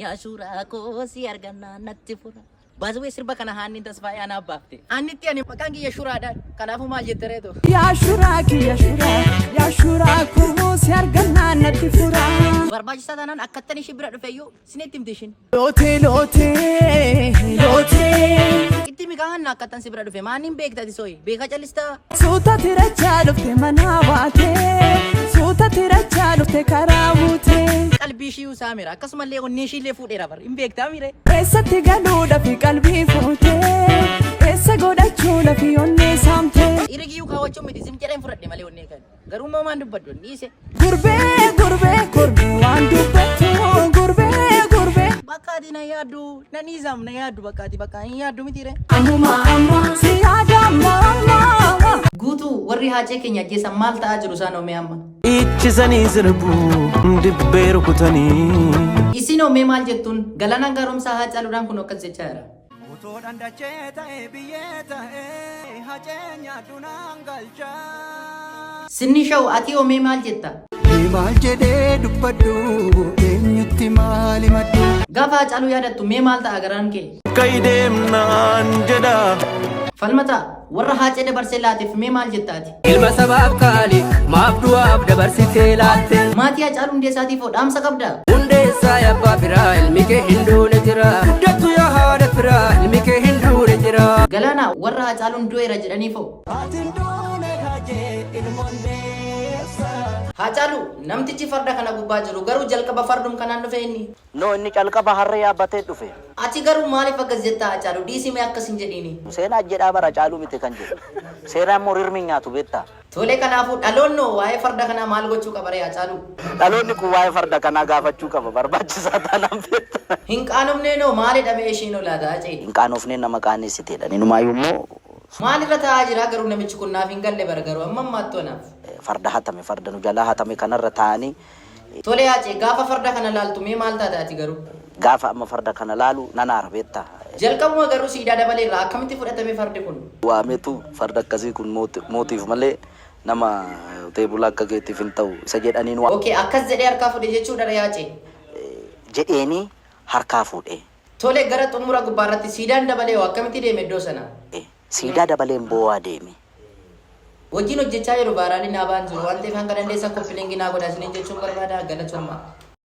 yaa suuraa koo si argannaa natti fura. Baazawee sirba kana haanni tasfaa'ee anaa baafte. Aannitti ani maqaan kiyya shuraadhaan kanaafuu maal jette reeto? Yaa shuraa koo si argannaa natti fura. Barbaachisaa taanaan akkattan ishee bira dhufeeyyuu sineetti himte ishiin. Lootee. Itti migaa'an akkattan si bira dhufe maaniin beektati sooyi beekaa callistaa. Suuta tirachaa dhufte manaa baatee suuta tirachaa dhufte karaa buutee. Qalbii ishii usaamira akkasumallee onnee ishiillee fuudheera bar hin beektaa mire. Eessatti galuudhaaf qalbii fuutee eessa godhachuudhaaf onnee saamtee. Irigiyyuu kaawwachuun miti sim jedheen fudhadhe malee onnee kan garuu maan dubbadhu dhiise. Gurbee waan dubbattu gurbee. Bakkaati na yaaddu na niisaam na yaaddu bakkaati bakka hin yaaddu mitiire. Amma si yaada amma. Guutuu warri haacee keenya ajjeesan maal ta'aa jiru isaan oomee amma. Ichisanii sirbu dibbee rukutanii. Isin oomee maal jettuun galanaan gaaromsaa haa caaluudhaan kun akkas jechaa jira. Utuudhaan dachee ta'ee biyyee ta'ee haacee nyaadduunaan galchaa. Sinni sha'u ati oomee maal jetta? Maal jedhee dubbadhu eenyutti maal himadhu. Gaafa haa caaluu yaadattu mee maal ta'a garaan kee? Kai deemnaan jedha. Falmata warra haacee dabarsee laateef mee maal jettaati? Ilma sabaaf kaali maaf du'aaf dabarsitee laatte. Maatii haa caaluu hundeessaatiif dhaamsa qabda? Hundeessaa yabbaa firaa ilmi kee hin duune jira. Guddattu yaa haadha firaa ilmi kee hin duune jira. Galaana warra haa caaluun du'eera jedhaniifoo? Haatiin duune kaajee ilmoondeessa. Haa caalu namtichi farda kana gubbaa jiru garuu jalqaba fardum kanaan dhufe inni. No inni jalqaba harree yaabbatee dhufe. Ati garuu maaliif akkas jettaa haa caalu dhiisimee akkas hin jedhiini. Seenaa jedhaa bara caaluu miti kan jedhu. Seeraan immoo rirmi nyaatu beektaa. Tole kanaafuu dhaloonni waa'ee farda kanaa maal gochuu qaba ree haa caalu? Dhaloonni kun waa'ee farda kanaa gaafachuu qaba barbaachisaa taanaan beektaa. Hin qaanofnee noo maalidha mee ishiin olaataa cee? Hin qaanofnee nama qaanesiteedha. Inumaayyuu immoo maalirra taa'aa jira garuu namichi kun naaf hin galle bara garuu amma ammaatti naaf. Farda hatame farda nu jalaa hatame kanarra taa'anii. Tole haacee gaafa farda kana laaltu mee maal taataati garuu? Gaafa amma farda kana laalu nan aara beektaa. Jalqabuma garuu siidaa dabaleerraa akkamitti fudhatame fardi kun? Waameetu farda akkasii kun mootiif malee nama teebula akka keetiif hin ta'u isa jedhaniin waa. Okey akkas jedhee harkaa fuudhe jechuudha haacee? Jedheeni harkaa fuudhe. Tole gara xumura gubbaarratti siidaan dabalee akkamitti deeme iddoo sana? Siidaa dabaleen boo'aa deeme. Wajjin hojjechaa jiru baaraalee naabaan jiru waan ta'eef hanga dandeessan koffiliingi naa godhaa isiniin jechuun barbaada galatoommaa.